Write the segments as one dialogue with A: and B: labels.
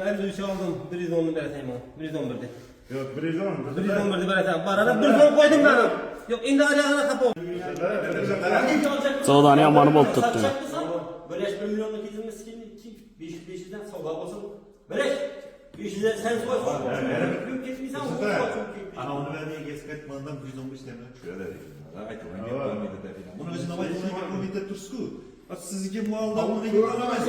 A: 53 aldım. 110'u verseyim ona. 111'di.
B: Yok 110.
A: 111'di verseyim. Barada 110 koydum ben. Yok indi ayağına kapı.
C: Savdani yamanı bolup tuttu.
A: Beleş 1 milyonluk izimiz kim? 500'den savda olsun. Beleş 500'den sen koy. Yok gitmeysen bu koy.
D: Ana onu verdiği kesket mandan 115 temel şöyle dedim. Bunun için ama bunu müddet tursku. Siz kim bu aldı? Bunu ne göremez.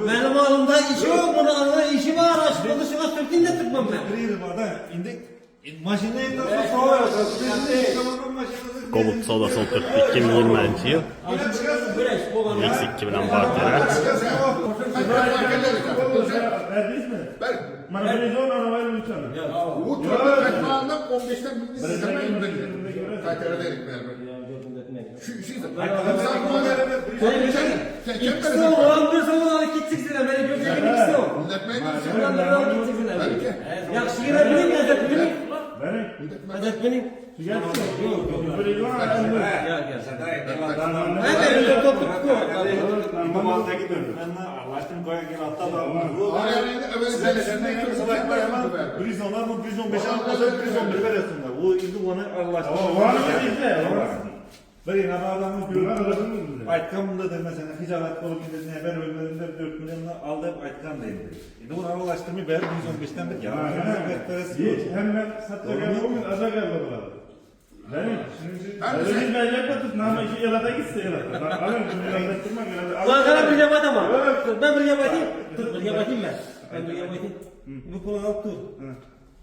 A: Benim alımda işi yok. Bunun alımda işi var. Aşk konuşuna sürtün de tutmam ben.
D: Bir var da indi maşineye indiriyorsun sonra.
C: Kobult savdası oldu 2020 yıl. Eksi 2 bilen bartere.
B: Verdiniz mi? Bana 110 arabayla uçalım.
E: Bu turda katmanından 15'ten bindi sisteme indirdi. Kaykara dedik beraber. Şu
A: İkisi o. Olan bir sonra gittik size. Beni görecek ikisi o. Ulan gittik size. Yakşı girer benim yazık benim. Yazık benim.
B: Gel.
A: Ben de topuk koy.
D: Bu maldaki döndü. Ben Allah'tan koyan gel hatta da bu. Biz onlar mı 115 almışlar 111 veresinler. Bu indi onu Allah'tan.
B: Var mı bizde?
D: Bakın adamın
B: Güven
D: gülüyor.
B: aradınız mı?
D: Aytkamında da mesela hicalat olup gidince ben ölmelerinde 4 milyonla aldım aytkam deyildi. Şimdi bunu aralaştırmayı ben 115'ten bir ya.
B: Hemen satacak olmuyor, azak alırlar. Benim, şimdi ben yapmadım, nama işi yalata gitse yalata. Alın, bunu yalatırmak yalata.
A: Ulan sana bir yapadım ama. Ben bir yapayım. Dur bir yapayım ben. Ben bir yapayım. Bu kolunu alıp dur.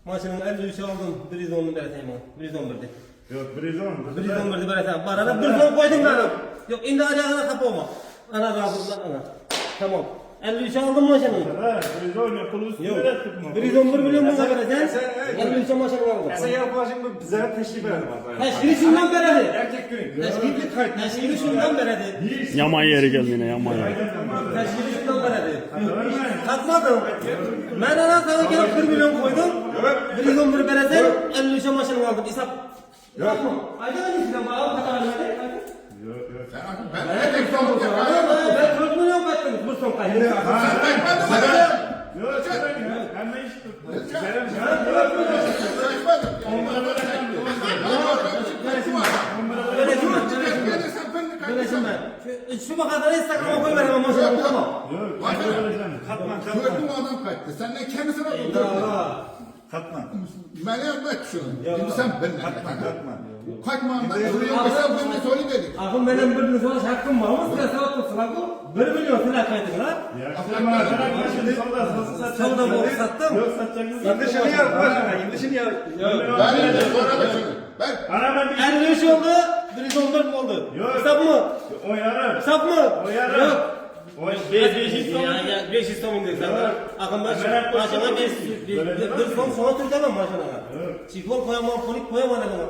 A: Maşının 53 aldım. 110'u verseyim ona. 111'di.
B: Yok, 110.
A: 111'di verseyim. Barada 110 koydum ben. Yok indi ayağına kapı olma. Ana razılar ana. Tamam. 53 aldım maşını.
B: Ha, 110 yapılı üstüne
A: Yok.
B: de tutma.
A: 111 milyon bana vereceksin. 53 maşını aldım.
D: Sen yapacağın bu bize teşrif ederim.
A: Teşkili şundan beredi.
D: Erkek günü.
A: Teşkili şundan beredi.
C: Yaman yeri geldi yine yaman yeri.
A: Teşkili şundan beredi. Katmadım. Ben ana sana gelip 1 milyon koydum. 111 vereceksin. 53 maşını aldım. İsap. Yok mu? Ayda ben gittim. Bağlı kadar verdi.
E: Ben de ekran bu
A: Ben 4 milyon kattım. Bu son kaybı.
B: Yok, hemen iş tutma.
A: Böylesin ben. Şu bakadar Instagram'a koy veremem maşını. Tamam.
E: Gördüm adam kayıttı. Sen ne kendisine tutturdun?
D: Katman.
E: Beni yapmak şunu. Şimdi sen benimle.
D: Katman.
E: Kaçmağından buraya başa ben de söyle dedik.
A: Akım benim bir nüfus hakkım var ama sıra sıra tutsun akım. 1 milyon silah kaydın ha. Savda bu sattım.
B: Yok, satacaksınız.
D: Dışını yap başına. Dışını yap.
E: Ben de sonra da şunu. Ben
B: Arama bir
A: 53 oldu. 114 mi oldu?
B: Yok.
A: Hesap mı?
B: o yarım.
A: Hesap mı?
B: O yarım.
A: Yok.
B: O 500
A: Ya 500 ton indir sen. Akım ben maşına 500. Bir son sonra Türk'emem maşına. Çiftol koyamam, polik koyamam adamı.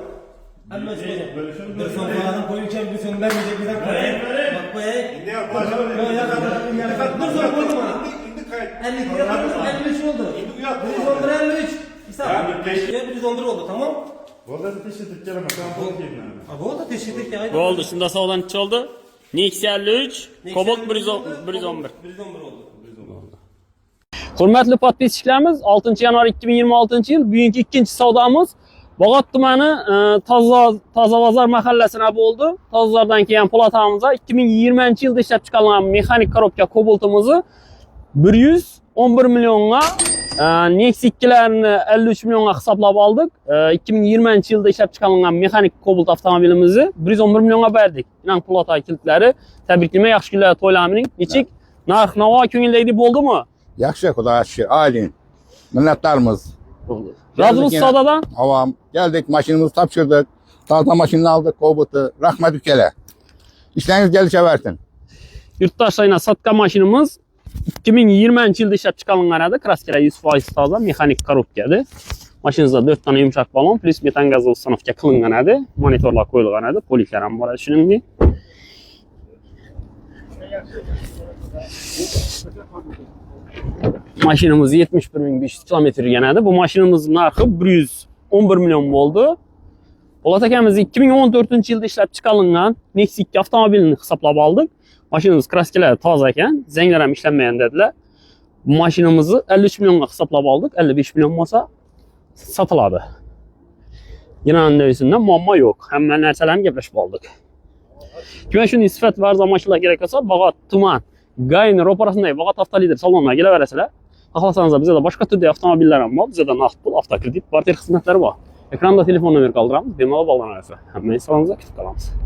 A: Ama bir son koyalım koyurken bir son vermeyecek bir dakika. Bak koyayım.
D: Ne yap?
A: Yok ya bak bir son koydum bana.
D: İndi kayıt.
A: 53 oldu. 111 53. İsa. 111 oldu tamam.
B: Vallahi teşekkür ederim. Ben bol yedim.
A: Abi o da teşekkür ederim.
C: Bu oldu. Şimdi savdan içi oldu. Nix 53, Kobalt 111.
A: 111 oldu.
C: Hürmetli podpisçilerimiz 6 yanvar 2026 yıl bugünkü ikinci savdamız Boğat tumanı Tazabazar mahallesine oldu. Tazlardan keyin Polat ağamıza 2020 yılda işlep çıkarılan mexanik korobka kobaltımızı 111 milyonga Nix 2'lerini 53 milyonga hesaplap aldık. 2020 yılda işlep çıkarılan mexanik kobalt avtomobilimizi 111 milyonga verdik. İnan Polat ağa kilitleri tebrikleme yaxşı günler toylamının niçik narx nava köngüldeydi oldu mu?
E: Yaxşı Xudoya şükür. Aylin. Minnettarımız.
C: Razımız savdadan.
E: Avam. Geldik maşinimizi tapşırdık. Taze maşinini aldık. Kobutu. Rahmet ülkele. İşleriniz gelişe versin.
C: Yurttaşlarına satka maşinimiz 2020 yılda işlep çıkarılan kraskera 100% taze mexanik korobkadı. Maşinizde 4 tane yumuşak balon plus metan gazlı ustanofka kılıngan edi. Monitorlar koyulgan edi. Polikler ham bor edi shuningdek. Maşinimiz 71.500 kilometr yurgan edi. Bu maşinimizning narxi 111 milyon bo'ldi. Polat akamiz 2014 yılda ishlab chiqarilgan Nexus 2 avtomobilini hisoblab oldik. Mashinamiz kraskalari toza ekan, zanglar ham ishlanmagan dedilar. Bu maşinamızı 53 milyonga hisoblab oldik. 55 milyon bo'lsa sotiladi. Yine dövisinden muammo yo'q. Hamma narsalarni gaplashib oldik. Kim shunday sifat va arzon mashinalar kerak bo'lsa, Bog'ot tuman Gayni ro'parasida Bog'ot avtolider saloniga kelaverasizlar. Xohlasangiz bizda boshqa turdagi avtomobillar ham bor. Bizda naqd pul, avtokredit, kvartira xizmatlari bor. Ekranda telefon nomeri qoldiramiz. Bemalol bog'lanaverasiz. Hammangiz sog'lig'ingizga kutib qolamiz.